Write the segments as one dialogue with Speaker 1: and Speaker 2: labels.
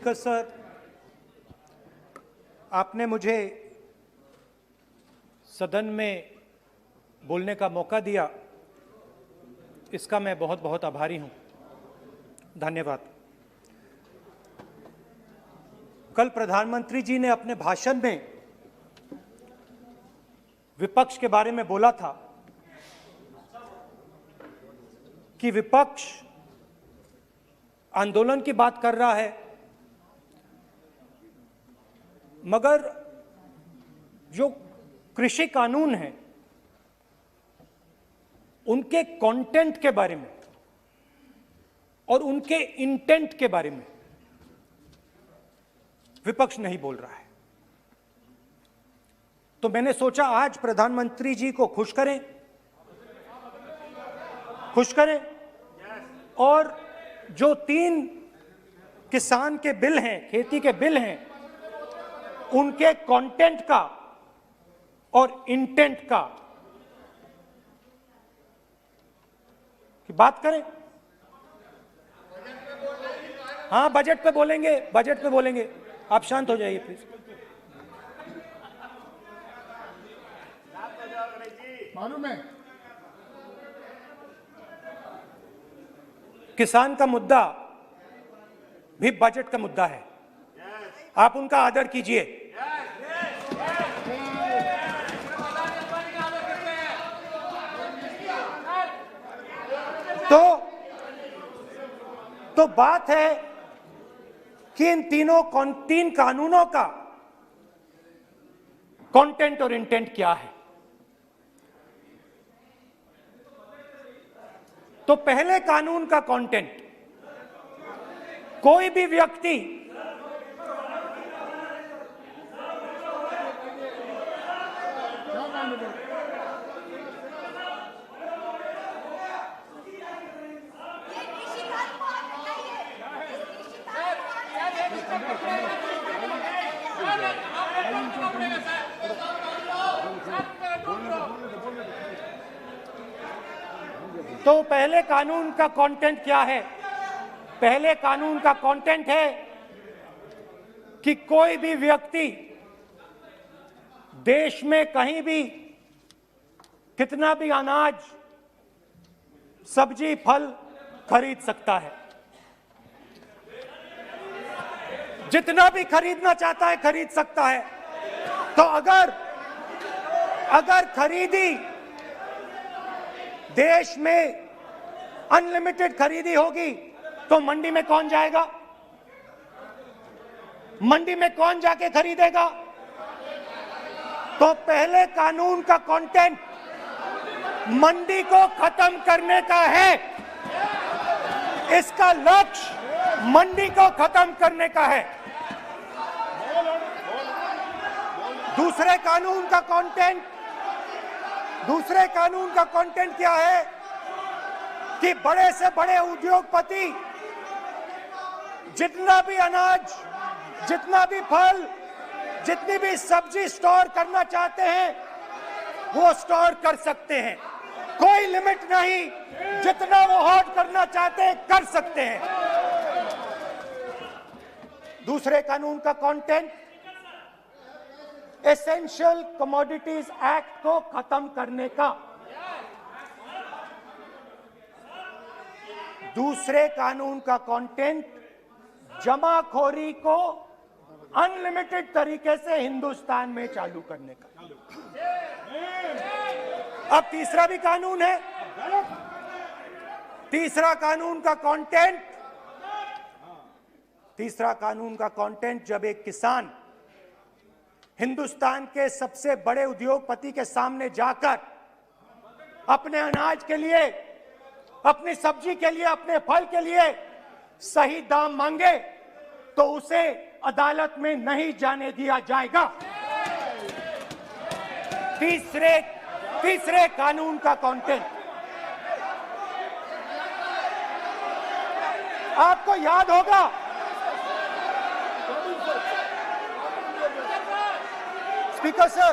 Speaker 1: Speaker sir, आपने मुझे सदन में बोलने का मौका दिया, इसका मैं बहुत बहुत आभारी हूं। धन्यवाद। कल प्रधानमंत्री जी ने अपने भाषण में विपक्ष के बारे में बोला था कि विपक्ष आंदोलन की बात कर रहा है, मगर जो कृषि कानून हैं उनके कंटेंट के बारे में और उनके इंटेंट के बारे में विपक्ष नहीं बोल रहा है। तो मैंने सोचा आज प्रधानमंत्री जी को खुश करें और जो 3 किसान के बिल हैं, खेती के बिल हैं, उनके कंटेंट का और इंटेंट का की बात करें। हाँ, बजट पे बोलेंगे। आप शांत हो जाइए प्लीज।
Speaker 2: मालूम है
Speaker 1: किसान का मुद्दा भी बजट का मुद्दा है, आप उनका आदर कीजिए। तो बात है कि इन 3 कानूनों का कंटेंट और इंटेंट क्या है। तो पहले कानून का कंटेंट, कोई भी व्यक्ति तो पहले कानून का कंटेंट क्या है? पहले कानून का कंटेंट है कि कोई भी व्यक्ति देश में कहीं भी कितना भी अनाज, सब्जी, फल खरीद सकता है, जितना भी खरीदना चाहता है खरीद सकता है। तो अगर खरीदी देश में अनलिमिटेड खरीदी होगी तो मंडी में कौन जाएगा? मंडी में कौन जाके खरीदेगा? तो पहले कानून का कंटेंट मंडी को खत्म करने का है। इसका लक्ष्य मंडी को खत्म करने का है। दूसरे कानून का कंटेंट क्या है कि बड़े से बड़े उद्योगपति जितना भी अनाज, जितना भी फल, जितनी भी सब्जी स्टोर करना चाहते हैं वो स्टोर कर सकते हैं, कोई लिमिट नहीं, जितना वो होल्ड करना चाहते हैं कर सकते हैं। दूसरे कानून का कंटेंट एसेंशियल कमोडिटीज एक्ट को खत्म करने का। दूसरे कानून का कंटेंट जमाखोरी को अनलिमिटेड तरीके से हिंदुस्तान में चालू करने का। अब तीसरा भी कानून है। तीसरा कानून का कंटेंट जब एक किसान हिंदुस्तान के सबसे बड़े उद्योगपति के सामने जाकर अपने अनाज के लिए, अपनी सब्जी के लिए, अपने फल के लिए सही दाम मांगे तो उसे अदालत में नहीं जाने दिया जाएगा। तीसरे कानून का कंटेंट आपको याद होगा, स्पीकर सर,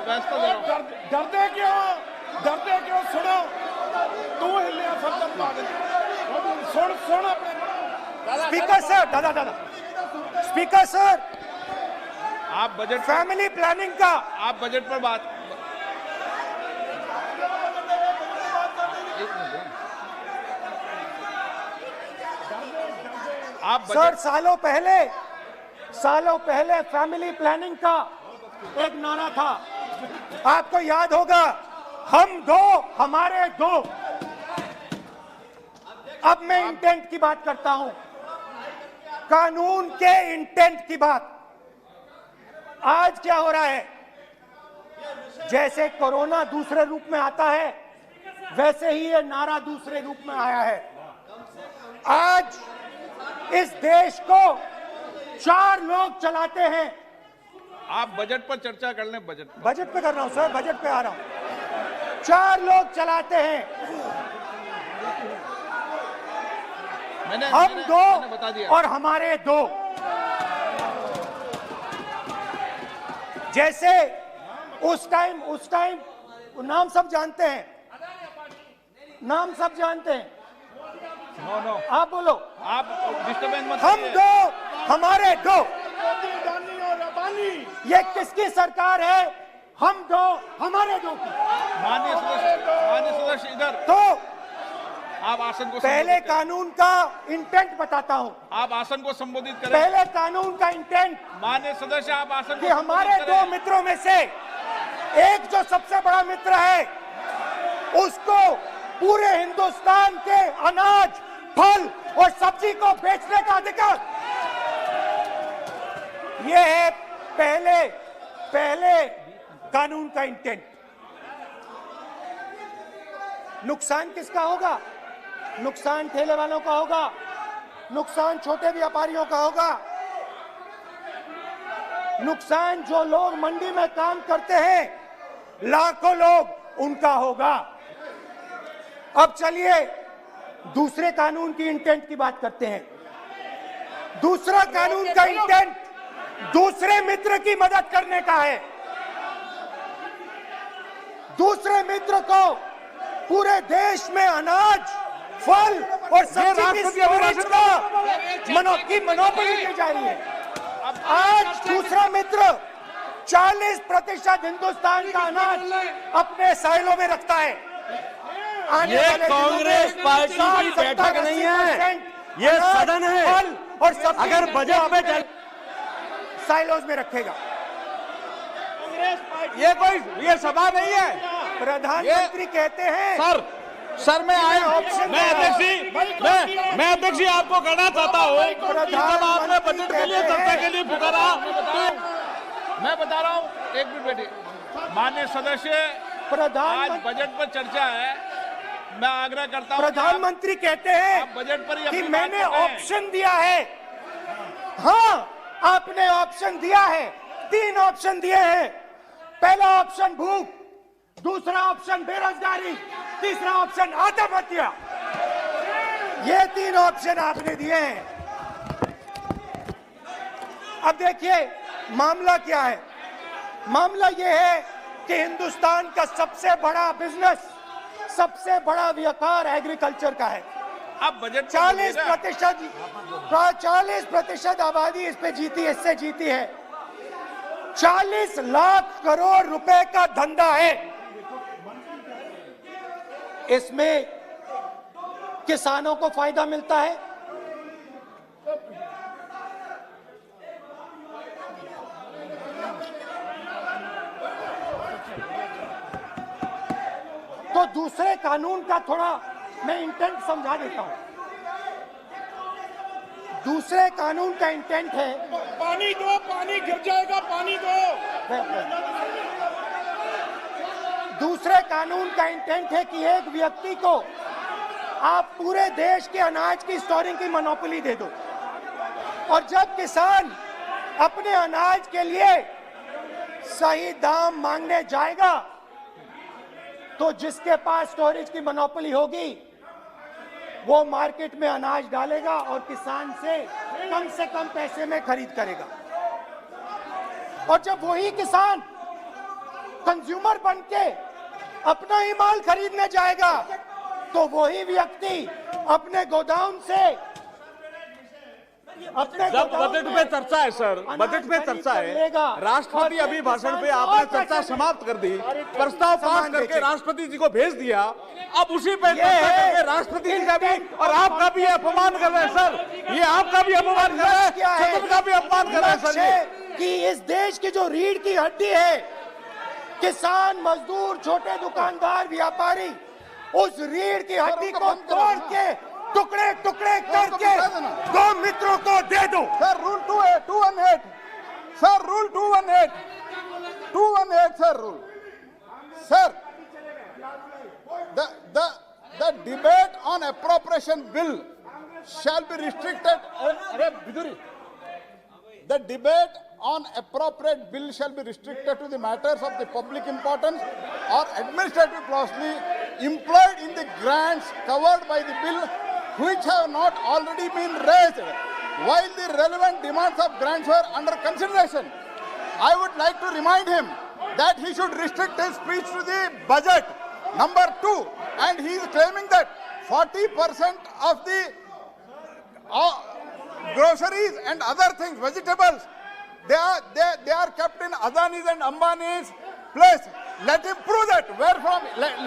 Speaker 2: व्यवस्था दे रहा हूं।
Speaker 3: डरते क्यों? सुनो, तू हिलिया सब पागल। सुन अपने
Speaker 1: स्पीकर सर, दादा स्पीकर सर,
Speaker 2: आप बजट
Speaker 1: फैमिली प्लानिंग का
Speaker 2: आप बजट पर बात आप
Speaker 1: सर, सालों पहले फैमिली प्लानिंग का एक नारा था, आपको याद होगा, हम दो हमारे दो। अब मैं इंटेंट की बात करता हूं, कानून के इंटेंट की बात। आज क्या हो रहा है, जैसे कोरोना दूसरे रूप में आता है, वैसे ही ये नारा दूसरे रूप में आया है। आज इस देश को 4 लोग चलाते हैं।
Speaker 2: आप बजट पर चर्चा कर लें।
Speaker 1: बजट पे कर रहा हूं सर, बजट पे आ रहा हूं। 4 लोग चलाते हैं, हम दो
Speaker 2: बता दिया।
Speaker 1: और हमारे दो। जैसे उस टाइम नाम सब जानते हैं, नाम सब जानते हैं।
Speaker 2: नो
Speaker 1: आप बोलो,
Speaker 2: आप डिस्टर्बेंस मत
Speaker 1: हम
Speaker 2: करिए।
Speaker 1: दो हमारे दो। ये किसकी सरकार है? हम दो हमारे दो की।
Speaker 2: माननीय सदस्य इधर।
Speaker 1: तो
Speaker 2: आप आसन को
Speaker 1: पहले कानून का इंटेंट बताता हूं।
Speaker 2: आप आसन को संबोधित करें।
Speaker 1: पहले कानून का इंटेंट
Speaker 2: माननीय सदस्य, आप आसन
Speaker 1: कि
Speaker 2: को
Speaker 1: हमारे दो मित्रों में से एक जो सबसे बड़ा मित्र है, उसको पूरे हिंदुस्तान के अनाज, फल और सब्जी को बेचने का अधिकार। यह है पहले कानून का इंटेंट। नुकसान किसका होगा? नुकसान ठेले वालों का होगा, नुकसान छोटे व्यापारियों का होगा, नुकसान जो लोग मंडी में काम करते हैं, लाखों लोग, उनका होगा। अब चलिए दूसरे कानून की इंटेंट की बात करते हैं। दूसरा कानून का इंटेंट दूसरे मित्र की मदद करने का है। दूसरे मित्र को पूरे देश में अनाज, फल और सब्जी की स्टोरेज की मोनोपोली दी जा रही है। आज दूसरा मित्र 40% हिंदुस्तान का अनाज अपने साइलों में रखता है।
Speaker 4: ये कांग्रेस पार्टी की बैठक नहीं है, ये सदन है।
Speaker 1: और
Speaker 4: अगर बजट में
Speaker 1: साइलोज में रखेगा।
Speaker 4: ये सभा नहीं है।
Speaker 1: प्रधानमंत्री कहते हैं
Speaker 4: सर मैं अध्यक्ष जी आपको कहना चाहता हूँ कि जब आपने बजट के लिए चर्चा के लिए पुकारा,
Speaker 2: मैं बता रहा हूँ, एक मिनट बैठिए। माननीय सदस्य, आज बजट पर चर्चा है, मैं आग्रह करता हूँ।
Speaker 1: प्रधानमंत्री कहते हैं
Speaker 2: बजट पर
Speaker 1: कि मैंने ऑप्शन दिया है। हाँ, आपने ऑप्शन दिया है। 3 ऑप्शन दिए हैं। पहला ऑप्शन भूख, दूसरा ऑप्शन बेरोजगारी, तीसरा ऑप्शन आत्महत्या। ये 3 ऑप्शन आपने दिए हैं। अब देखिए मामला क्या है। मामला ये है कि हिंदुस्तान का सबसे बड़ा बिजनेस, सबसे बड़ा व्यापार एग्रीकल्चर का है।
Speaker 2: अब बजट
Speaker 1: 40% आबादी इस पे जीती, इससे जीती है। 40 लाख करोड़ रुपए का धंधा है। इसमें किसानों को फायदा मिलता है, तो दूसरे कानून का थोड़ा मैं इंटेंट समझा देता हूं। दूसरे कानून का इंटेंट है,
Speaker 3: पानी दो, पानी गिर जाएगा, पानी दो।
Speaker 1: दूसरे कानून का इंटेंट है कि एक व्यक्ति को आप पूरे देश के अनाज की स्टोरिंग की मोनोपोली दे दो, और जब किसान अपने अनाज के लिए सही दाम मांगने जाएगा तो जिसके पास स्टोरेज की मोनोपोली होगी वो मार्केट में अनाज डालेगा और किसान से कम पैसे में खरीद करेगा। और जब वही किसान कंज्यूमर बन के अपना ही माल खरीदने जाएगा तो वही व्यक्ति अपने गोदाम से
Speaker 2: जब बजट पे चर्चा है सर, बजट पे चर्चा है, राष्ट्रपति अभी भाषण पे आपने चर्चा समाप्त कर दी, प्रस्ताव पास करके राष्ट्रपति जी को भेज दिया, अब उसी पे राष्ट्रपति जी का भी और आपका भी अपमान कर रहे हैं सर, ये आपका भी अपमान कर रहे हैं, सदन का भी अपमान कर रहे हैं सर।
Speaker 1: कि इस देश की जो रीढ़ की हड्डी है, किसान, मजदूर, छोटे दुकानदार, व्यापारी, उस रीढ़ की हड्डी को तोड़ के टुकड़े टुकड़े करके दो मित्रों को दे दो।
Speaker 3: Sir rule 218 sir, rule 218 sir, rule sir, the debate on appropriation bill shall be restricted. The debate on appropriate bill shall be restricted to the matters of the public importance or administrative clausely employed in the grants covered by the bill which have not already been raised while the relevant demands of grants were under consideration. I would like to remind him that he should restrict his speech to the budget. Number 2, and he is claiming that 40% of the groceries and other things, vegetables, they are kept in Adani's and Ambani's place. Let him prove that. Where from?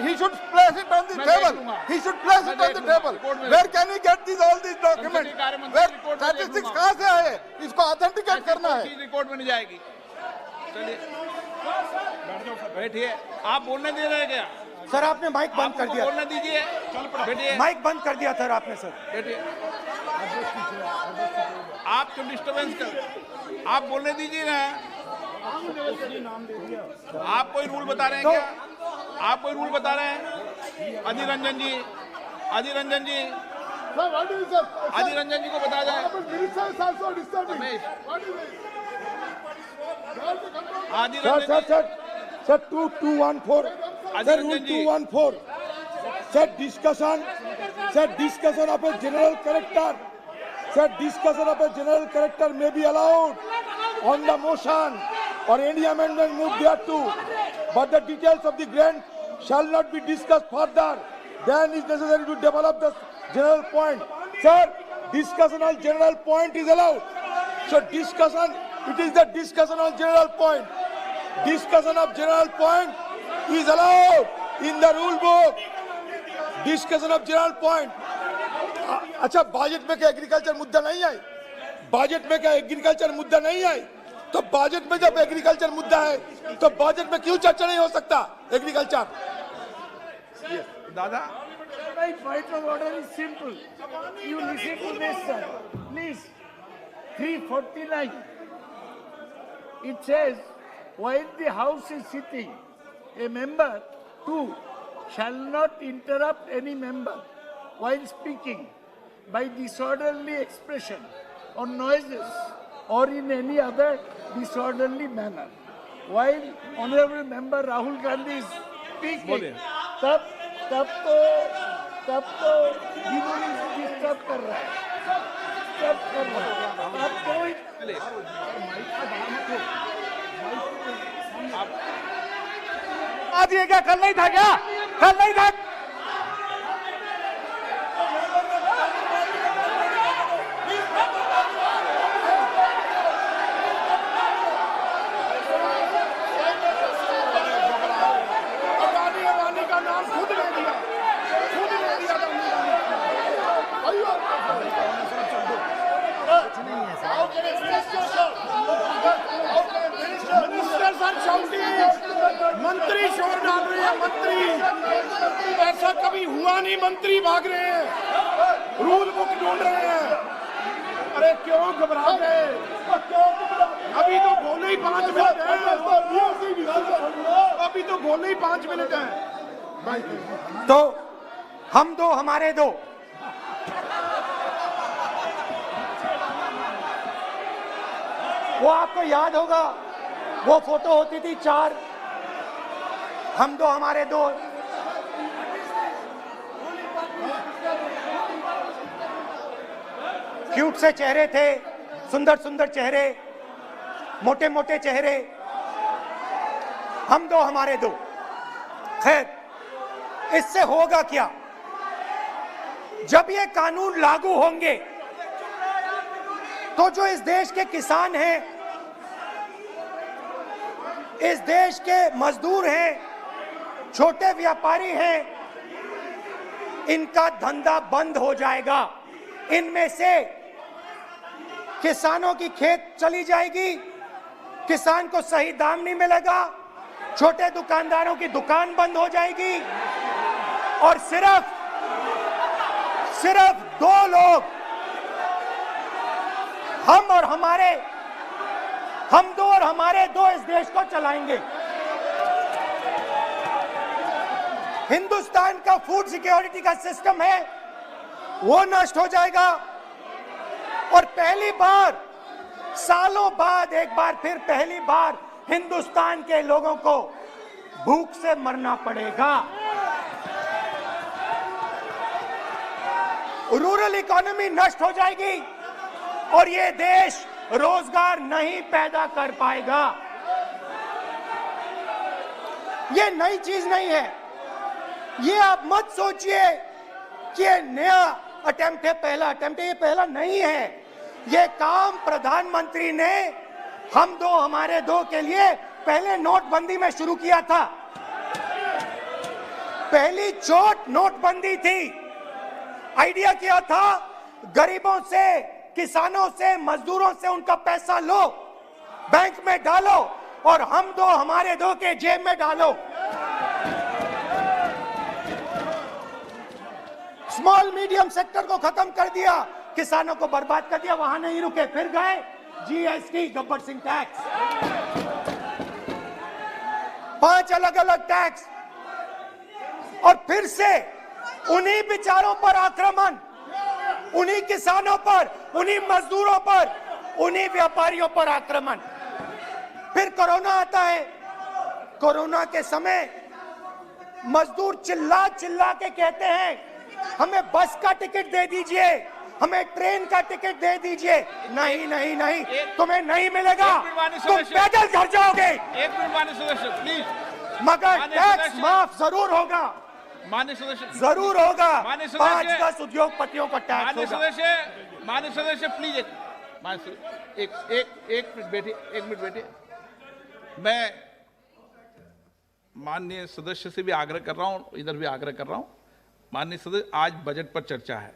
Speaker 3: He should place it on the table. He should place it on the table. Where can he get all these documents? Where statistics कहाँ से आए? इसको authenticate करना है.
Speaker 2: Record में नहीं जाएगी। चलिए, बैठिए। आप बोलने दे रहे हैं क्या?
Speaker 1: सर आपने माइक बंद कर दिया।
Speaker 2: बोलने दीजिए। बैठिए।
Speaker 1: माइक बंद कर दिया सर आपने सर।
Speaker 2: बैठिए। आप क्यों डिस्टर्बेंस कर? आप बोलने दीजिए ना। आप कोई रूल बता रहे हैं क्या? आप कोई रूल बता रहे हैं? अधीर रंजन जी, अधीर रंजन जी, अधीर रंजन जी को बता जाए।
Speaker 3: Sir, 2214. Sir, rule 214. Sir, discussion of a general character. Sir, discussion of a general character may be allowed on the motion or any amendment moved thereto, but the details of the grant shall not be discussed further. Then it is necessary to develop the general point. Sir, discussion on general point is allowed. So discussion, it is the discussion on general point. Discussion of general point is allowed in the rule book. Discussion of general point. अच्छा, budget में क्या agriculture मुद्दा नहीं है? Budget में क्या agriculture मुद्दा नहीं है? तो बजट में जब एग्रीकल्चर मुद्दा है तो बजट में क्यों चर्चा नहीं हो सकता एग्रीकल्चर?
Speaker 2: दादा,
Speaker 5: My point of order is simple. You listen to this, sir. Please. 349. It says, while the House is sitting, a member, 2, shall not interrupt any member while speaking by disorderly expression or noises or in any other disorderly manner. While Honorable Member Rahul Gandhi is speaking, तब तो disturb कर रहा है,
Speaker 1: आज ये क्या कल नहीं था क्या? कल नहीं था?
Speaker 3: अदानी का नाम खुद ले दिया मंत्री शोर डाल रहे हैं। मंत्री, ऐसा कभी हुआ नहीं। मंत्री भाग रहे हैं, रूल बुक ढूंढ रहे हैं। अरे क्यों घबरा गए? अभी तो बोले ही 5 मिनट है। अभी तो बोले ही 5 मिनट है।
Speaker 1: तो हम दो, हमारे दो। वो आपको याद होगा, वो फोटो होती थी 4, हम दो हमारे दो। क्यूट से चेहरे थे, सुंदर सुंदर चेहरे, मोटे मोटे चेहरे। हम दो हमारे दो। खैर, इससे होगा क्या? जब ये कानून लागू होंगे तो जो इस देश के किसान हैं, इस देश के मजदूर हैं, छोटे व्यापारी हैं, इनका धंधा बंद हो जाएगा। इनमें से किसानों की खेत चली जाएगी, किसान को सही दाम नहीं मिलेगा, छोटे दुकानदारों की दुकान बंद हो जाएगी और सिर्फ दो लोग, हम दो और हमारे दो इस देश को चलाएंगे। हिंदुस्तान का फूड सिक्योरिटी का सिस्टम है वो नष्ट हो जाएगा और पहली बार सालों बाद एक बार फिर पहली बार हिंदुस्तान के लोगों को भूख से मरना पड़ेगा। रूरल इकोनॉमी नष्ट हो जाएगी और ये देश रोजगार नहीं पैदा कर पाएगा। ये नई चीज नहीं है। ये आप मत सोचिए कि ये नया अटेम्प्ट है, पहला अटेम्प्ट है। ये पहला नहीं है। ये काम प्रधानमंत्री ने हम दो हमारे दो के लिए पहले नोटबंदी में शुरू किया था। पहली चोट नोटबंदी थी। आइडिया किया था गरीबों से, किसानों से, मजदूरों से उनका पैसा लो, बैंक में डालो और हम दो हमारे दो के जेब में डालो। स्मॉल मीडियम सेक्टर को खत्म कर दिया, किसानों को बर्बाद कर दिया। वहां नहीं रुके, फिर गए जीएसटी, गब्बर सिंह टैक्स, 5 अलग अलग टैक्स और फिर से उन्हीं बेचारों पर आक्रमण, उन्हीं किसानों पर, उन्हीं मजदूरों पर, उन्हीं व्यापारियों पर आक्रमण। फिर कोरोना आता है। कोरोना के समय मजदूर चिल्ला चिल्ला के कहते हैं हमें बस का टिकट दे दीजिए, हमें ट्रेन का टिकट दे दीजिए। नहीं नहीं नहीं, तुम्हें नहीं मिलेगा, तुम पैदल घर जाओगे।
Speaker 2: एक मिनट माननीय सदस्य प्लीज।
Speaker 1: मगर टैक्स माफ जरूर होगा,
Speaker 2: माननीय सदस्य
Speaker 1: जरूर होगा।
Speaker 2: माननीय सदस्य
Speaker 1: 5-10 उद्योगपतियों को टैक्स होगा।
Speaker 2: माननीय सदस्य प्लीज, एक मिनट बैठिए, एक मिनट बैठिए। मैं माननीय सदस्य से भी आग्रह कर रहा हूं, इधर भी आग्रह कर रहा हूं। माननीय सदस्य, आज बजट पर चर्चा है।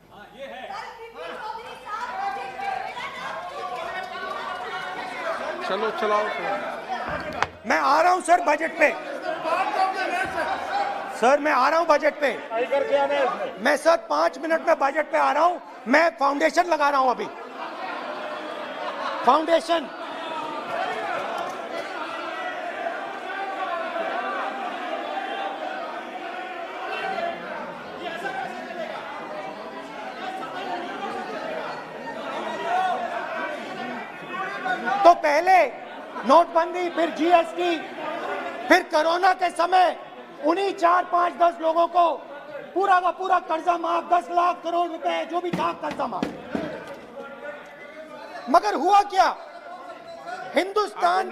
Speaker 2: चलो चलाओ।
Speaker 1: मैं आ रहा हूं सर बजट पे। सर मैं आ रहा हूं बजट पे। मैं सर 5 मिनट में बजट पे आ रहा हूं। मैं फाउंडेशन लगा रहा हूं अभी, फाउंडेशन। तो पहले नोटबंदी, फिर जीएसटी, फिर कोरोना के समय उन्हीं 4, 5, 10 लोगों को पूरा का पूरा कर्जा माफ, 10 लाख करोड़ रुपए जो भी था कर्जा माफ। मगर हुआ क्या? हिंदुस्तान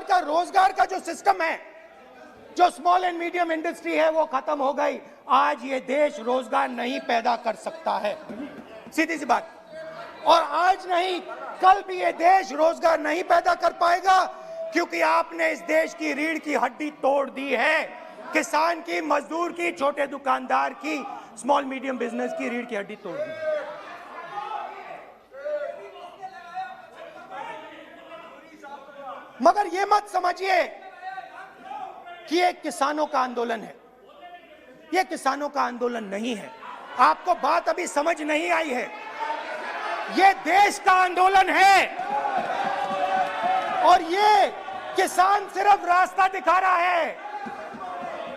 Speaker 1: का रोजगार का जो सिस्टम है, जो स्मॉल एंड मीडियम इंडस्ट्री है, वो खत्म हो गई। आज ये देश रोजगार नहीं पैदा कर सकता है, सीधी सी बात। और आज नहीं, कल भी ये देश रोजगार नहीं पैदा कर पाएगा, क्योंकि आपने इस देश की रीढ़ की हड्डी तोड़ दी है। किसान की, मजदूर की, छोटे दुकानदार की, स्मॉल मीडियम बिजनेस की रीढ़ की हड्डी तोड़ दी। मगर ये मत समझिए कि ये किसानों का आंदोलन है। ये किसानों का आंदोलन नहीं है। आपको बात अभी समझ नहीं आई है। ये देश का आंदोलन है और ये किसान सिर्फ रास्ता दिखा रहा है।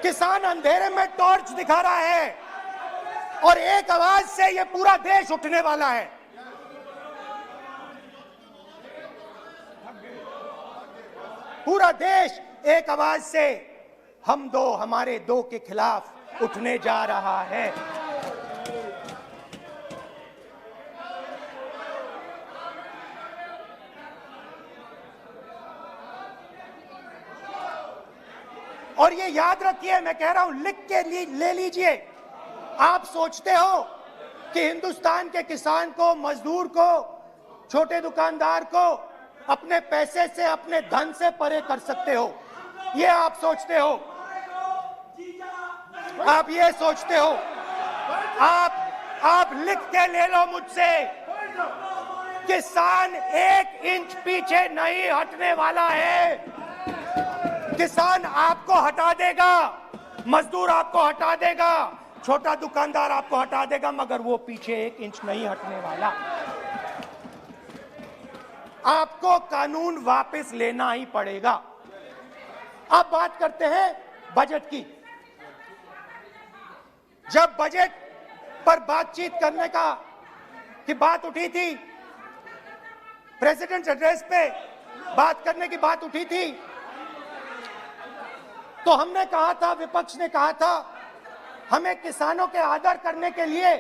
Speaker 1: किसान अंधेरे में टॉर्च दिखा रहा है और एक आवाज से ये पूरा देश उठने वाला है। पूरा देश एक आवाज से हम दो हमारे दो के खिलाफ उठने जा रहा है। और ये याद रखिए, मैं कह रहा हूं, लिख के ले लीजिए। आप सोचते हो कि हिंदुस्तान के किसान को, मजदूर को, छोटे दुकानदार को अपने पैसे से, अपने धन से परे कर सकते हो, ये आप सोचते हो, आप ये सोचते हो। आप लिख के ले लो मुझसे, किसान 1 इंच पीछे नहीं हटने वाला है। किसान आपको हटा देगा, मजदूर आपको हटा देगा, छोटा दुकानदार आपको हटा देगा, मगर वो पीछे 1 इंच नहीं हटने वाला। आपको कानून वापस लेना ही पड़ेगा। अब बात करते हैं बजट की। जब बजट पर बातचीत करने की बात उठी थी, प्रेसिडेंट एड्रेस पे बात करने की बात उठी थी, तो हमने कहा था, विपक्ष ने कहा था, हमें किसानों के आदर करने के लिए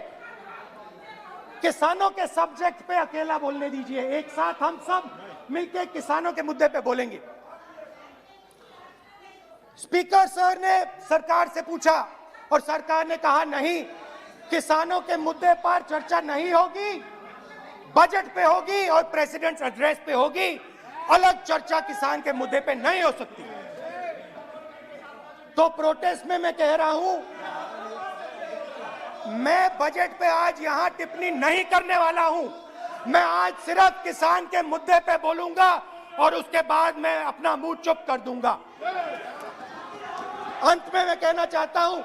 Speaker 1: किसानों के सब्जेक्ट पे अकेला बोलने दीजिए, एक साथ हम सब मिलकर किसानों के मुद्दे पे बोलेंगे। स्पीकर सर ने सरकार से पूछा और सरकार ने कहा नहीं, किसानों के मुद्दे पर चर्चा नहीं होगी, बजट पे होगी और प्रेसिडेंट एड्रेस पे होगी, अलग चर्चा किसान के मुद्दे पे नहीं हो सकती। तो प्रोटेस्ट में मैं कह रहा हूं, मैं बजट पे आज यहां टिप्पणी नहीं करने वाला हूं। मैं आज सिर्फ किसान के मुद्दे पे बोलूंगा और उसके बाद मैं अपना मुंह चुप कर दूंगा। अंत में मैं कहना चाहता हूं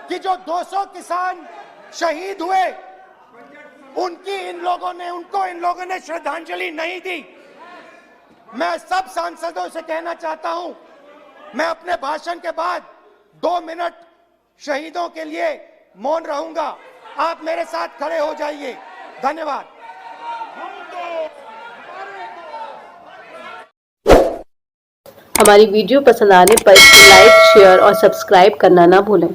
Speaker 1: कि जो 200 किसान शहीद हुए, उनको इन लोगों ने श्रद्धांजलि नहीं दी। मैं सब सांसदों से कहना चाहता हूं, मैं अपने भाषण के बाद 2 मिनट शहीदों के लिए मौन रहूंगा। आप मेरे साथ खड़े हो जाइए। धन्यवाद।
Speaker 6: हमारी वीडियो पसंद आने पर लाइक, शेयर और सब्सक्राइब करना ना भूलें।